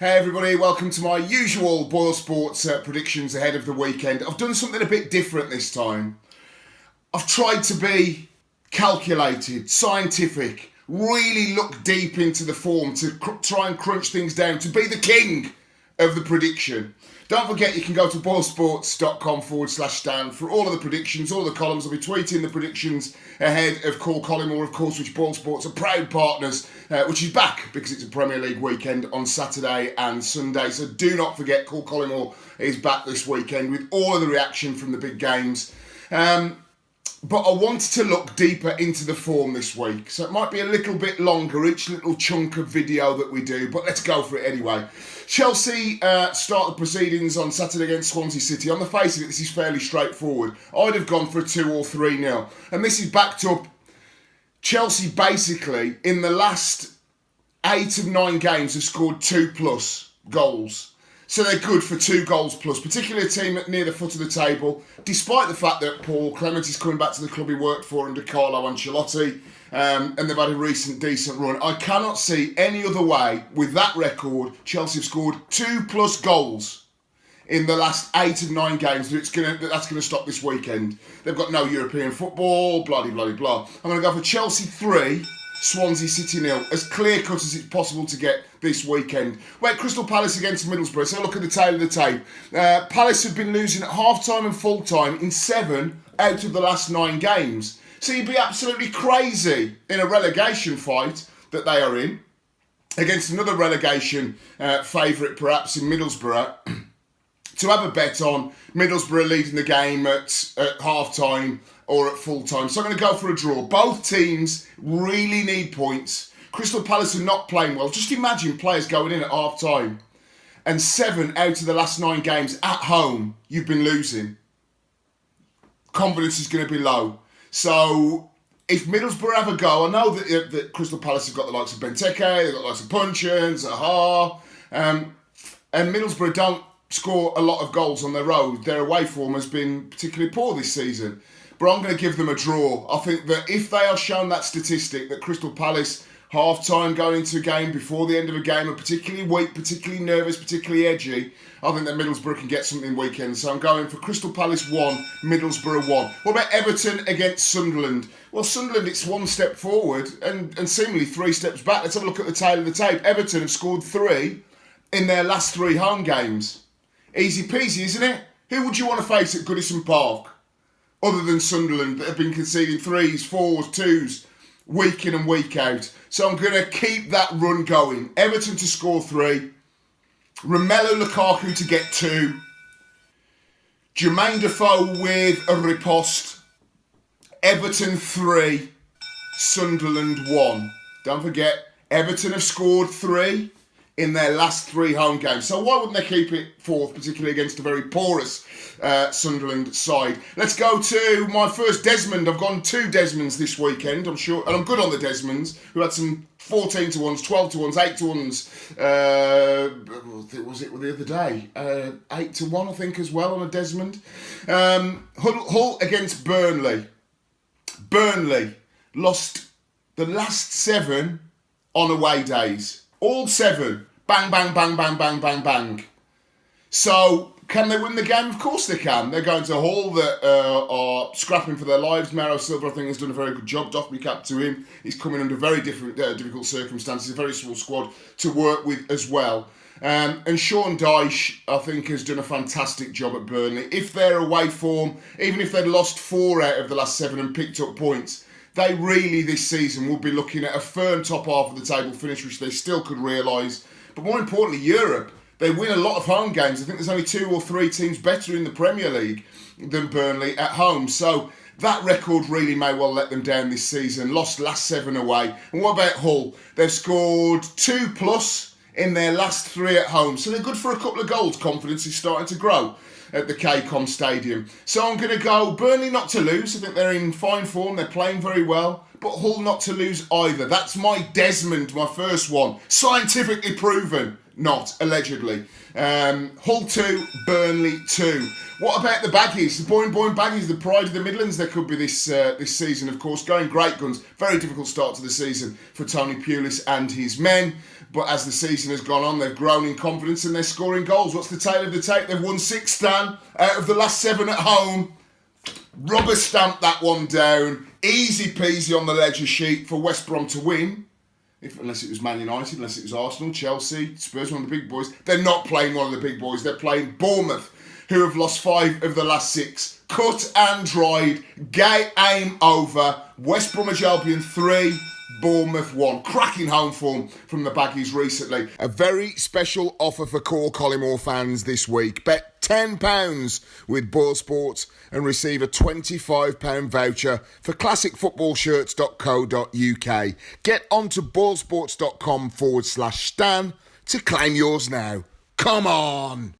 Hey everybody, welcome to my usual Boyle Sports predictions ahead of the weekend. I've done something a bit different this time. I've tried to be calculated, scientific, really look deep into the form to try and crunch things down, to be the king of the prediction. Don't forget you can go to boylesports.com/stand for all of the predictions, all the columns. I'll be tweeting the predictions ahead of Collymore, of course, which Boyle Sports are proud partners, which is back because it's a Premier League weekend on Saturday and Sunday. So do not forget, Collymore is back this weekend with all of the reaction from the big games. But I wanted to look deeper into the form this week. So it might be a little bit longer, each little chunk of video that we do, but let's go for it anyway. Chelsea start the proceedings on Saturday against Swansea City. On the face of it, this is fairly straightforward. I'd have gone for a 2 or 3-0. And this is backed up. Chelsea basically, in the last 8 of 9 games, have scored 2+ goals. So they're good for 2 goals plus, particularly a team near the foot of the table, despite the fact that Paul Clement is coming back to the club he worked for under Carlo Ancelotti, and they've had a recent decent run. I cannot see any other way, with that record, Chelsea have scored 2+ goals in the last 8 of 9 games, that's going to stop this weekend. They've got no European football, blah, blah, blah. I'm going to go for Chelsea 3, Swansea City 0, as clear-cut as it's possible to get this weekend. Wait, Crystal Palace against Middlesbrough. So look at the tail of the tape. Palace have been losing at half-time and full-time in 7 out of the last 9 games. So you'd be absolutely crazy in a relegation fight that they are in, against another relegation favourite perhaps in Middlesbrough, to have a bet on Middlesbrough leading the game at half-time or at full-time. So I'm going to go for a draw. Both teams really need points. Crystal Palace are not playing well. Just imagine players going in at half-time and 7 out of the last 9 games at home you've been losing. Confidence is going to be low. So if Middlesbrough have a go, I know that Crystal Palace have got the likes of Benteke, they've got the likes of Puncheon, Zaha, and Middlesbrough don't score a lot of goals on their road. Their away form has been particularly poor this season. But I'm going to give them a draw. I think that if they are shown that statistic, that Crystal Palace half-time going into a game, before the end of a game, are particularly weak, particularly nervous, particularly edgy, I think that Middlesbrough can get something weekend. So I'm going for Crystal Palace 1, Middlesbrough 1. What about Everton against Sunderland? Well, Sunderland, it's 1 step forward and seemingly 3 steps back. Let's have a look at the tail of the tape. Everton have scored 3 in their last 3 home games. Easy peasy, isn't it? Who would you want to face at Goodison Park, other than Sunderland, that have been conceding 3s, 4s, 2s, week in and week out? So I'm going to keep that run going. Everton to score 3. Romelu Lukaku to get 2. Jermaine Defoe with a riposte. Everton 3. Sunderland 1. Don't forget, Everton have scored 3 in their last 3 home games. So why wouldn't they keep it 4th, particularly against a very porous Sunderland side? Let's go to my first Desmond. I've gone 2 Desmonds this weekend, I'm sure, and I'm good on the Desmonds, who had some 14-1s, 12-1s, 8-1s. Was it the other day? 8-1, I think, as well on a Desmond. Hull against Burnley. Burnley lost the last 7 on away days. All 7. Bang, bang, bang, bang, bang, bang, bang. So, can they win the game? Of course they can. They're going to Hull that are scrapping for their lives. Mauro Silva, I think, has done a very good job. Doff me cap to him. He's coming under very difficult circumstances. A very small squad to work with as well. And Sean Dyche, I think, has done a fantastic job at Burnley. If their away form, even if they'd lost 4 out of the last 7 and picked up points, they really this season will be looking at a firm top half of the table finish, which they still could realise. But more importantly, Europe. They win a lot of home games. I think there's only 2 or 3 teams better in the Premier League than Burnley at home. So that record really may well let them down this season. Lost last 7 away. And what about Hull? They've scored 2+ in their last 3 at home. So they're good for a couple of goals. Confidence is starting to grow at the KCOM Stadium. So I'm going to go Burnley not to lose. I think they're in fine form. They're playing very well. But Hull not to lose either. That's my Desmond, my first one. Scientifically proven. Not, allegedly. Hull 2, Burnley 2. What about the Baggies? The Boyne Baggies, the pride of the Midlands, there could be this season, of course. Going great guns. Very difficult start to the season for Tony Pulis and his men. But as the season has gone on, they've grown in confidence and they're scoring goals. What's the tale of the tape? They've won 6, Stan, out of the last 7 at home. Rubber stamp that one down. Easy peasy on the ledger sheet for West Brom to win. Unless it was Man United, unless it was Arsenal, Chelsea, Spurs, one of the big boys. They're not playing one of the big boys. They're playing Bournemouth, who have lost 5 of the last 6. Cut and dried. Game over. West Bromwich Albion 3. Bournemouth 1. Cracking home form from the Baggies recently. A very special offer for core Collymore fans this week. Bet £10 with BoyleSports and receive a £25 voucher for classicfootballshirts.co.uk. Get onto boylesports.com/Stan to claim yours now. Come on!